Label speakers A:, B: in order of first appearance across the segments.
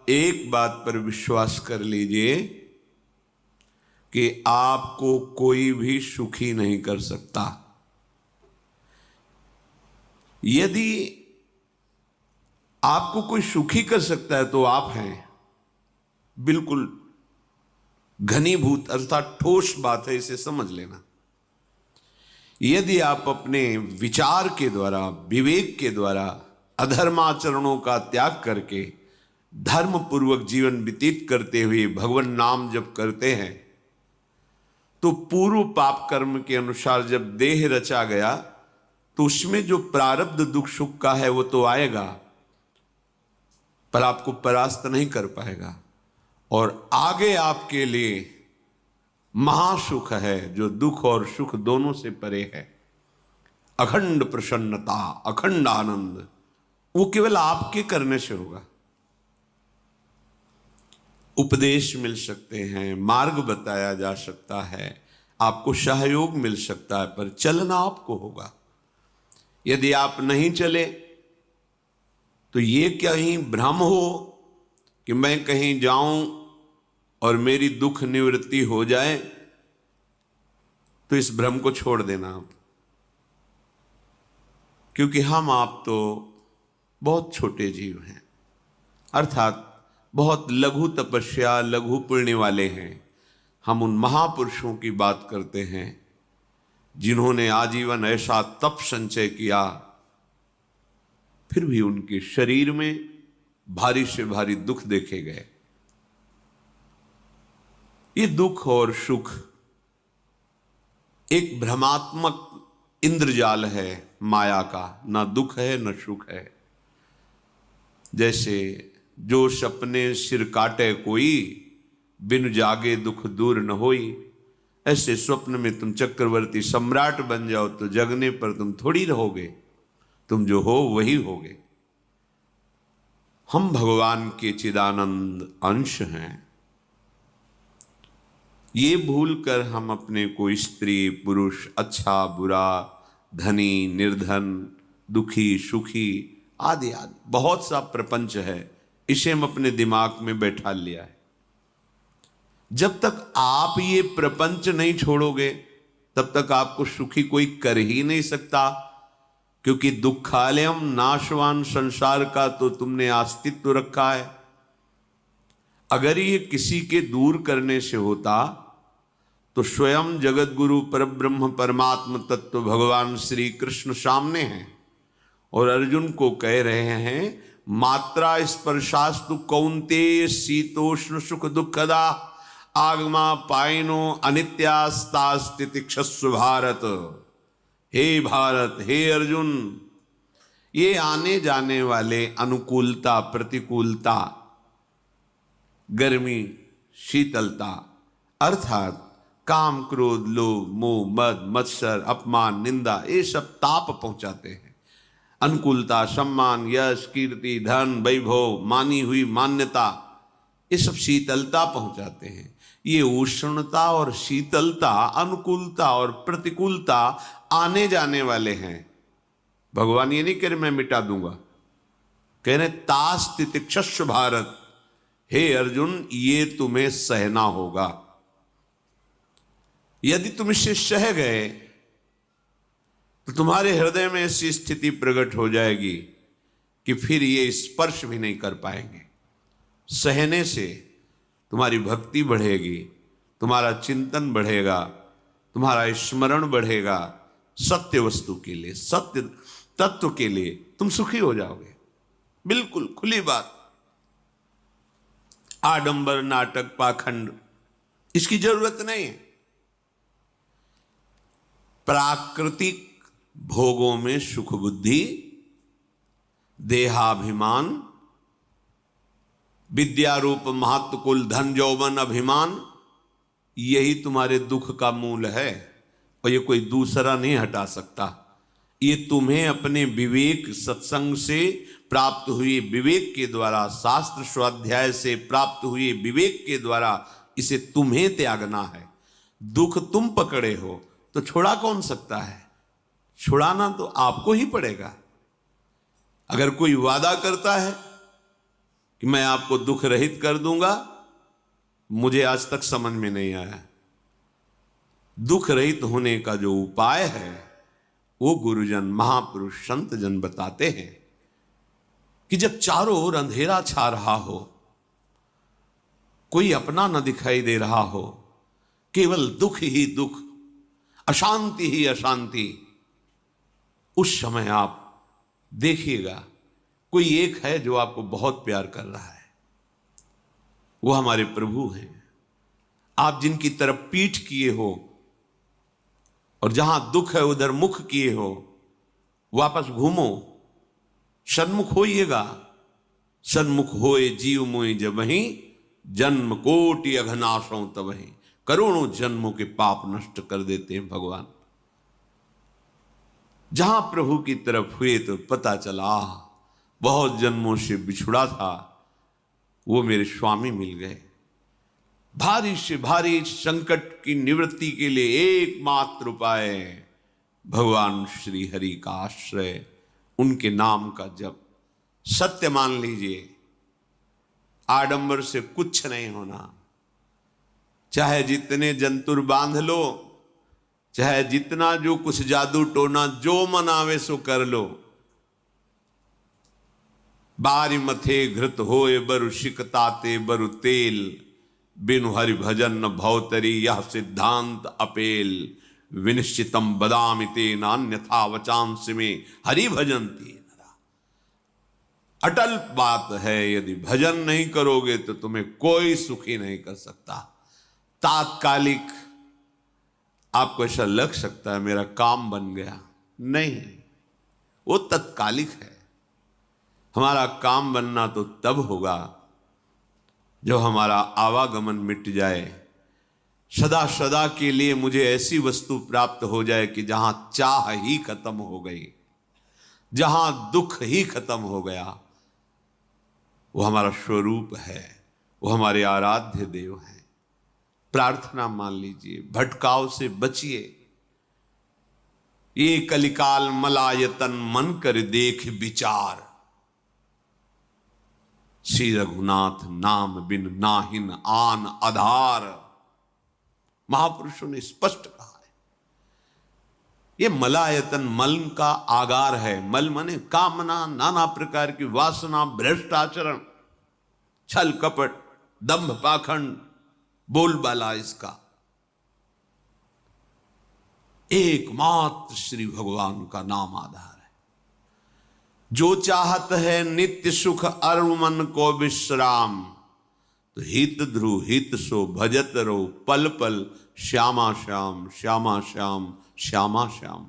A: एक बात पर विश्वास कर लीजिए कि आपको कोई भी सुखी नहीं कर सकता। यदि आपको कोई सुखी कर सकता है तो आप हैं। बिल्कुल घनीभूत अर्थात ठोस बात है, इसे समझ लेना। यदि आप अपने विचार के द्वारा, विवेक के द्वारा अधर्माचरणों का त्याग करके धर्म पूर्वक जीवन व्यतीत करते हुए भगवान नाम जप करते हैं, तो पूर्व पाप कर्म के अनुसार जब देह रचा गया तो उसमें जो प्रारब्ध दुख सुख का है वो तो आएगा, पर आपको परास्त नहीं कर पाएगा। और आगे आपके लिए महासुख है जो दुख और सुख दोनों से परे है। अखंड प्रसन्नता, अखंड आनंद, वो केवल आपके करने से होगा। उपदेश मिल सकते हैं, मार्ग बताया जा सकता है, आपको सहयोग मिल सकता है, पर चलना आपको होगा। यदि आप नहीं चले तो ये कहीं भ्रम हो कि मैं कहीं जाऊं और मेरी दुख निवृत्ति हो जाए, तो इस भ्रम को छोड़ देना आप। क्योंकि हम आप तो बहुत छोटे जीव हैं, अर्थात बहुत लघु तपस्या, लघु पुण्य वाले हैं। हम उन महापुरुषों की बात करते हैं जिन्होंने आजीवन ऐसा तप संचय किया, फिर भी उनके शरीर में भारी से भारी दुख देखे गए। ये दुख और सुख एक भ्रमात्मक इंद्रजाल है माया का, ना दुख है न सुख है। जैसे जो सपने सिर काटे कोई, बिन जागे दुख दूर न होई। ऐसे स्वप्न में तुम चक्रवर्ती सम्राट बन जाओ तो जगने पर तुम थोड़ी रहोगे, तुम जो हो वही होगे। हम भगवान के चिदानंद अंश हैं। ये भूलकर हम अपने को स्त्री पुरुष, अच्छा बुरा, धनी निर्धन, दुखी सुखी आदि आदि बहुत सा प्रपंच है, इसे हम अपने दिमाग में बैठा लिया है। जब तक आप ये प्रपंच नहीं छोड़ोगे तब तक आपको सुखी कोई कर ही नहीं सकता, क्योंकि दुखालयम नाशवान संसार का तो तुमने अस्तित्व रखा है। अगर ये किसी के दूर करने से होता तो स्वयं जगत गुरु परब्रह्म परमात्म तत्व भगवान श्री कृष्ण सामने हैं और अर्जुन को कह रहे हैं, मात्रा स्पर्शास्तु कौन्तेय शीतोष्ण सुख दुखदा आगमा पायनो अनित्यास्तास्तितिक्षस्व भारत। हे भारत, हे अर्जुन, ये आने जाने वाले अनुकूलता प्रतिकूलता, गर्मी शीतलता, अर्थात काम क्रोध लोभ मोह मद मत्सर अपमान निंदा, ये सब ताप पहुंचाते हैं। अनुकूलता सम्मान यश कीर्ति धन वैभव मानी हुई मान्यता, ये सब शीतलता पहुंचाते हैं। ये उष्णता और शीतलता, अनुकूलता और प्रतिकूलता आने जाने वाले हैं। भगवान ये नहीं कह रहे मैं मिटा दूंगा, कह रहे तास्तितिक्षस्व भारत। हे अर्जुन, ये तुम्हें सहना होगा। यदि तुम इसे सह गए तो तुम्हारे हृदय में ऐसी स्थिति प्रकट हो जाएगी कि फिर ये स्पर्श भी नहीं कर पाएंगे। सहने से तुम्हारी भक्ति बढ़ेगी, तुम्हारा चिंतन बढ़ेगा, तुम्हारा स्मरण बढ़ेगा, सत्य वस्तु के लिए, सत्य तत्व के लिए तुम सुखी हो जाओगे। बिल्कुल खुली बात। आडंबर नाटक पाखंड इसकी जरूरत नहीं है। प्राकृतिक भोगों में सुख बुद्धि, देहाभिमान, विद्यारूप महत्व कुल धन यौवन अभिमान, यही तुम्हारे दुख का मूल है और ये कोई दूसरा नहीं हटा सकता। ये तुम्हें अपने विवेक सत्संग से प्राप्त हुए विवेक के द्वारा, शास्त्र स्वाध्याय से प्राप्त हुए विवेक के द्वारा इसे तुम्हें त्यागना है। दुख तुम पकड़े हो तो छुड़ा कौन सकता है? छुड़ाना तो आपको ही पड़ेगा। अगर कोई वादा करता है कि मैं आपको दुख रहित कर दूंगा, मुझे आज तक समझ में नहीं आया। दुख रहित होने का जो उपाय है वो गुरुजन, महापुरुष, संत जन बताते हैं कि जब चारों ओर अंधेरा छा रहा हो, कोई अपना न दिखाई दे रहा हो, केवल दुख ही दुख, अशांति ही अशांति, उस समय आप देखिएगा कोई एक है जो आपको बहुत प्यार कर रहा है। वो हमारे प्रभु हैं। आप जिनकी तरफ पीठ किए हो और जहां दुख है उधर मुख किए हो, वापस घूमो, सन्मुख होइएगा। सन्मुख होए जीव मोय जबहि, जन्म कोटि अघनाशों तबहि। करोड़ों जन्मों के पाप नष्ट कर देते हैं भगवान। जहां प्रभु की तरफ हुए तो पता चला बहुत जन्मों से बिछुड़ा था, वो मेरे स्वामी मिल गए। भारी से भारी संकट की निवृत्ति के लिए एकमात्र उपाय भगवान श्री हरि का आश्रय, उनके नाम का जप। सत्य मान लीजिए, आडंबर से कुछ नहीं होना। चाहे जितने जंतुर बांध लो, चाहे जितना जो कुछ जादू टोना जो मन आवे सो कर लो, बारी मथे घृत होए बरु शिकताते बरु तेल, बिनु हरि भजन न भवतरी यह सिद्धांत अपेल। विनिश्चितम बदामि तेन अन्यथा वचांस में हरि भजन्ति नरा। अटल बात है, यदि भजन नहीं करोगे तो तुम्हें कोई सुखी नहीं कर सकता। तात्कालिक आपको ऐसा लग सकता है मेरा काम बन गया, नहीं, वो तत्कालिक है। हमारा काम बनना तो तब होगा जो हमारा आवागमन मिट जाए, सदा सदा के लिए मुझे ऐसी वस्तु प्राप्त हो जाए कि जहां चाह ही खत्म हो गई, जहां दुख ही खत्म हो गया। वो हमारा स्वरूप है, वो हमारे आराध्य देव हैं। प्रार्थना मान लीजिए, भटकाव से बचिए। ये कलिकाल मलायतन मन कर देख विचार, श्री रघुनाथ नाम बिन नाहिन आन आधार। महापुरुषों ने स्पष्ट कहा है। ये मलायतन मल का आगार है। मल माने कामना, नाना प्रकार की वासना, भ्रष्ट आचरण, छल कपट, दंभ पाखंड, बोलबाला, इसका एकमात्र श्री भगवान का नाम आधार है। जो चाहत है नित्य सुख अर मन को विश्राम, तो हित ध्रुव हित सो भजत रहो पल पल श्यामा श्याम श्यामा श्याम श्यामा श्याम।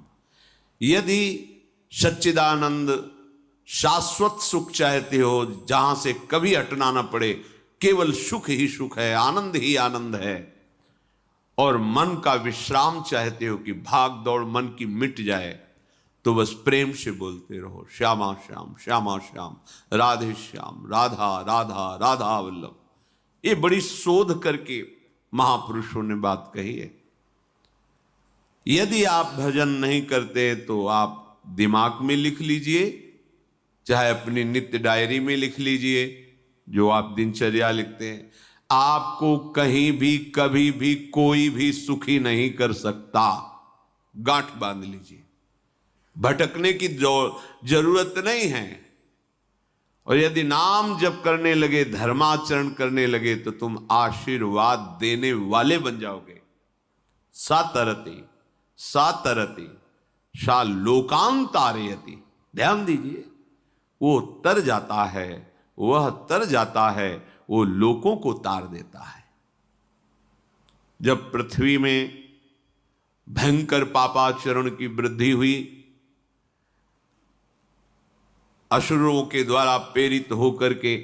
A: यदि सच्चिदानंद शाश्वत सुख चाहते हो, जहां से कभी हटना ना पड़े, केवल सुख ही सुख है, आनंद ही आनंद है, और मन का विश्राम चाहते हो कि भाग दौड़ मन की मिट जाए, तो बस प्रेम से बोलते रहो श्यामा श्याम श्यामा श्याम, राधे श्याम, राधा राधा राधा वल्लभ। ये बड़ी शोध करके महापुरुषों ने बात कही है। यदि आप भजन नहीं करते तो आप दिमाग में लिख लीजिए, चाहे अपनी नित्य डायरी में लिख लीजिए, जो आप दिनचर्या लिखते हैं। आपको कहीं भी कभी भी कोई भी सुखी नहीं कर सकता। गांठ बांध लीजिए, भटकने की जरूरत नहीं है। और यदि नाम जप करने लगे, धर्माचरण करने लगे, तो तुम आशीर्वाद देने वाले बन जाओगे। सातरति सातरति सा लोकांतारयति। ध्यान दीजिए, वो तर जाता है, वह तर जाता है, वो लोकों को तार देता है। जब पृथ्वी में भयंकर पापाचरण की वृद्धि हुई, असुरों के द्वारा प्रेरित होकर के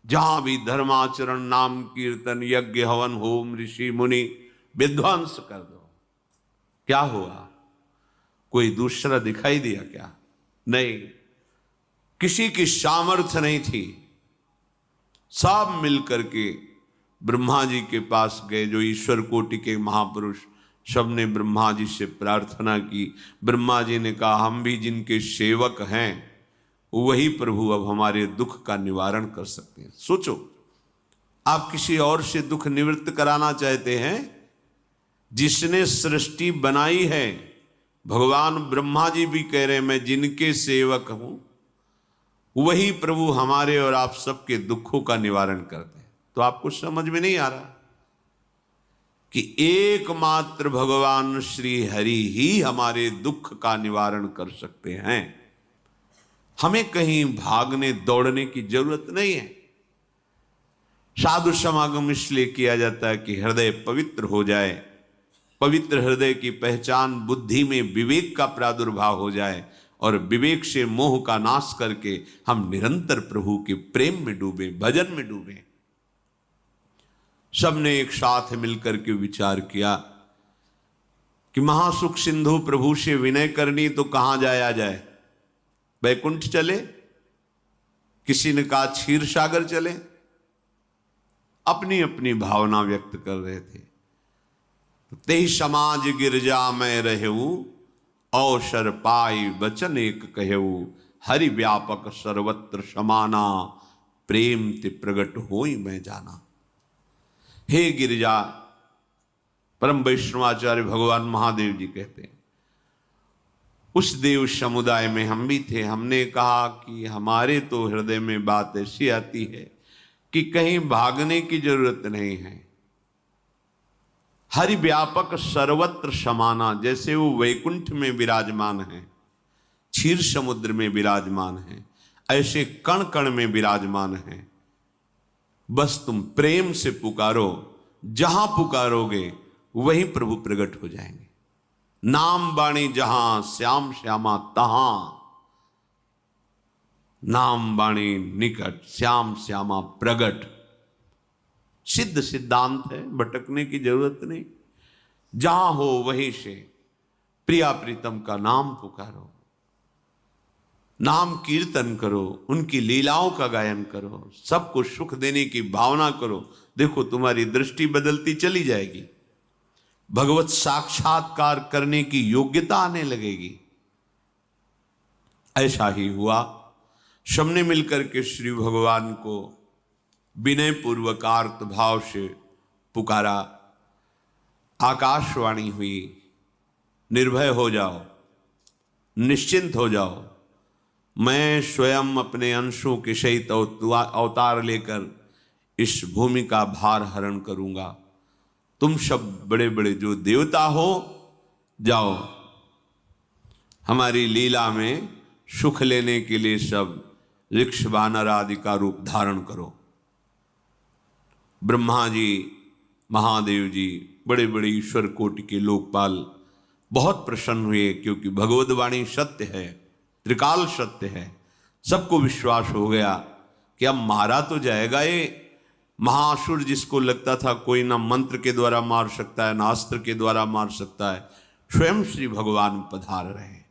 A: जहां भी धर्माचरण, नाम कीर्तन, यज्ञ, हवन, होम, ऋषि मुनि विध्वंस कर दो, क्या हुआ? कोई दूसरा दिखाई दिया क्या? नहीं, किसी की सामर्थ्य नहीं थी। सब मिलकर के ब्रह्मा जी के पास गए, जो ईश्वर कोटि के महापुरुष, सबने ब्रह्मा जी से प्रार्थना की। ब्रह्मा जी ने कहा, हम भी जिनके सेवक हैं वही प्रभु अब हमारे दुख का निवारण कर सकते हैं। सोचो, आप किसी और से दुख निवृत्त कराना चाहते हैं, जिसने सृष्टि बनाई है, भगवान ब्रह्मा जी भी कह रहे हैं मैं जिनके सेवक हूं, वही प्रभु हमारे और आप सबके दुखों का निवारण करते हैं। तो आपको समझ में नहीं आ रहा कि एकमात्र भगवान श्री हरि ही हमारे दुख का निवारण कर सकते हैं। हमें कहीं भागने दौड़ने की जरूरत नहीं है। साधु समागम इसलिए किया जाता है कि हृदय पवित्र हो जाए, पवित्र हृदय की पहचान बुद्धि में विवेक का प्रादुर्भाव हो जाए, और विवेक से मोह का नाश करके हम निरंतर प्रभु के प्रेम में डूबे, भजन में डूबे। सबने एक साथ मिलकर के विचार किया कि महासुख सिंधु प्रभु से विनय करनी तो कहां जाया जाए, वैकुंठ चले, किसी ने कहा क्षीर सागर चले, अपनी अपनी भावना व्यक्त कर रहे थे। तेहि समाज गिरजा में रहेऊ, अवसर पाई वचन एक कहेऊ, हरि व्यापक सर्वत्र समाना, प्रेम ते प्रगट होई मैं जाना। हे गिरिजा, परम वैष्णवाचार्य भगवान महादेव जी कहते हैं, उस देव समुदाय में हम भी थे। हमने कहा कि हमारे तो हृदय में बात ऐसी आती है कि कहीं भागने की जरूरत नहीं है। हरि व्यापक सर्वत्र समाना, जैसे वो वैकुंठ में विराजमान है, क्षीर समुद्र में विराजमान है, ऐसे कण कण में विराजमान है। बस तुम प्रेम से पुकारो, जहां पुकारोगे वहीं प्रभु प्रकट हो जाएंगे। नाम बाणी जहां श्याम श्यामा तहां, नाम बाणी निकट श्याम श्यामा प्रगट। सिद्ध सिद्धांत है, भटकने की जरूरत नहीं। जहां हो वहीं से प्रिया प्रीतम का नाम पुकारो, नाम कीर्तन करो, उनकी लीलाओं का गायन करो, सबको सुख देने की भावना करो। देखो तुम्हारी दृष्टि बदलती चली जाएगी, भगवत साक्षात्कार करने की योग्यता आने लगेगी। ऐसा ही हुआ। सबने मिलकर के श्री भगवान को विनय पूर्वक आर्त भाव से पुकारा। आकाशवाणी हुई, निर्भय हो जाओ, निश्चिंत हो जाओ, मैं स्वयं अपने अंशों के सहित अवतार लेकर इस भूमि का भार हरण करूंगा। तुम सब बड़े बड़े जो देवता हो, जाओ हमारी लीला में सुख लेने के लिए सब ऋक्ष वानर आदि का रूप धारण करो। ब्रह्मा जी, महादेव जी, बड़े बड़े ईश्वर कोटि के लोकपाल बहुत प्रसन्न हुए, क्योंकि भगवद वाणी सत्य है, त्रिकाल सत्य है। सबको विश्वास हो गया कि अब मारा तो जाएगा ये महासुर, जिसको लगता था कोई ना मंत्र के द्वारा मार सकता है, ना अस्त्र के द्वारा मार सकता है। स्वयं श्री भगवान पधार रहे हैं।